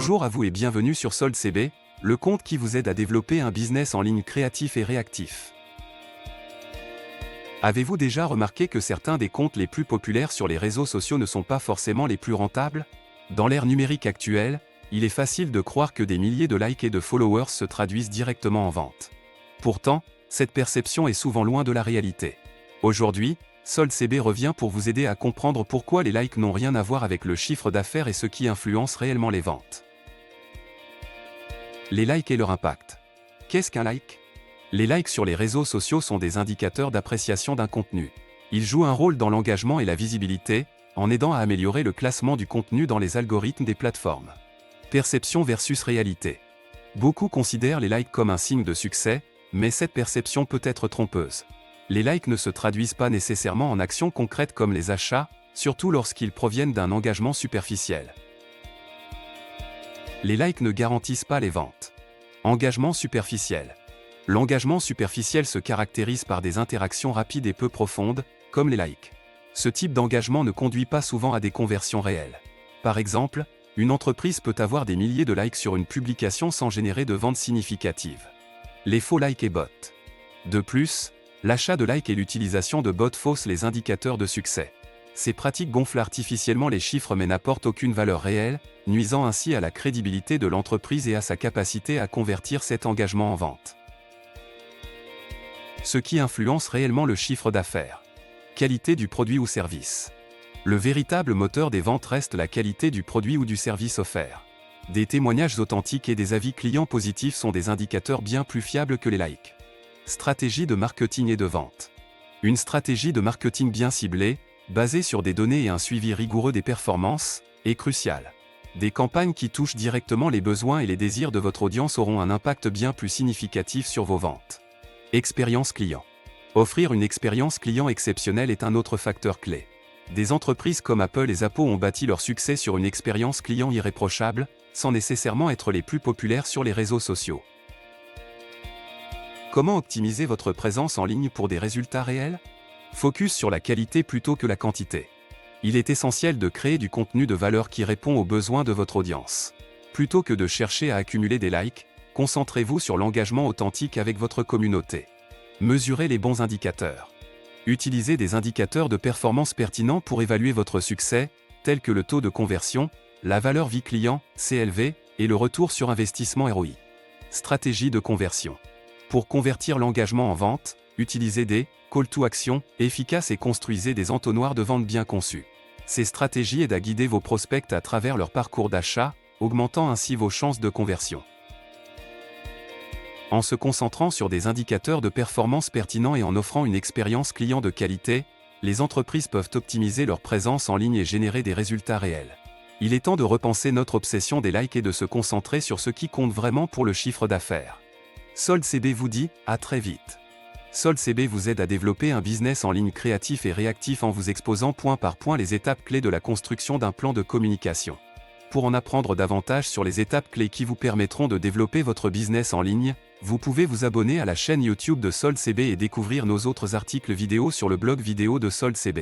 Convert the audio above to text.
Bonjour à vous et bienvenue sur SoldCB, le compte qui vous aide à développer un business en ligne créatif et réactif. Avez-vous déjà remarqué que certains des comptes les plus populaires sur les réseaux sociaux ne sont pas forcément les plus rentables? Dans l'ère numérique actuelle, il est facile de croire que des milliers de likes et de followers se traduisent directement en vente. Pourtant, cette perception est souvent loin de la réalité. Aujourd'hui, SoldCB revient pour vous aider à comprendre pourquoi les likes n'ont rien à voir avec le chiffre d'affaires et ce qui influence réellement les ventes. Les likes et leur impact. Qu'est-ce qu'un like? Les likes sur les réseaux sociaux sont des indicateurs d'appréciation d'un contenu. Ils jouent un rôle dans l'engagement et la visibilité, en aidant à améliorer le classement du contenu dans les algorithmes des plateformes. Perception versus réalité. Beaucoup considèrent les likes comme un signe de succès, mais cette perception peut être trompeuse. Les likes ne se traduisent pas nécessairement en actions concrètes comme les achats, surtout lorsqu'ils proviennent d'un engagement superficiel. Les likes ne garantissent pas les ventes. Engagement superficiel. L'engagement superficiel se caractérise par des interactions rapides et peu profondes, comme les likes. Ce type d'engagement ne conduit pas souvent à des conversions réelles. Par exemple, une entreprise peut avoir des milliers de likes sur une publication sans générer de ventes significatives. Les faux likes et bots. De plus, l'achat de likes et l'utilisation de bots faussent les indicateurs de succès. Ces pratiques gonflent artificiellement les chiffres mais n'apportent aucune valeur réelle, nuisant ainsi à la crédibilité de l'entreprise et à sa capacité à convertir cet engagement en vente. Ce qui influence réellement le chiffre d'affaires. Qualité du produit ou service. Le véritable moteur des ventes reste la qualité du produit ou du service offert. Des témoignages authentiques et des avis clients positifs sont des indicateurs bien plus fiables que les likes. Stratégie de marketing et de vente. Une stratégie de marketing bien ciblée, basée sur des données et un suivi rigoureux des performances, est cruciale. Des campagnes qui touchent directement les besoins et les désirs de votre audience auront un impact bien plus significatif sur vos ventes. Expérience client. Offrir une expérience client exceptionnelle est un autre facteur clé. Des entreprises comme Apple et Zappos ont bâti leur succès sur une expérience client irréprochable, sans nécessairement être les plus populaires sur les réseaux sociaux. Comment optimiser votre présence en ligne pour des résultats réels? Focus sur la qualité plutôt que la quantité. Il est essentiel de créer du contenu de valeur qui répond aux besoins de votre audience. Plutôt que de chercher à accumuler des likes, concentrez-vous sur l'engagement authentique avec votre communauté. Mesurez les bons indicateurs. Utilisez des indicateurs de performance pertinents pour évaluer votre succès, tels que le taux de conversion, la valeur vie client, CLV, et le retour sur investissement ROI. Stratégie de conversion. Pour convertir l'engagement en vente, utilisez des call to action efficaces et construisez des entonnoirs de vente bien conçus. Ces stratégies aident à guider vos prospects à travers leur parcours d'achat, augmentant ainsi vos chances de conversion. En se concentrant sur des indicateurs de performance pertinents et en offrant une expérience client de qualité, les entreprises peuvent optimiser leur présence en ligne et générer des résultats réels. Il est temps de repenser notre obsession des likes et de se concentrer sur ce qui compte vraiment pour le chiffre d'affaires. SoldCB vous dit à très vite. SoldCB vous aide à développer un business en ligne créatif et réactif en vous exposant point par point les étapes clés de la construction d'un plan de communication. Pour en apprendre davantage sur les étapes clés qui vous permettront de développer votre business en ligne, vous pouvez vous abonner à la chaîne YouTube de SoldCB et découvrir nos autres articles vidéo sur le blog vidéo de SoldCB.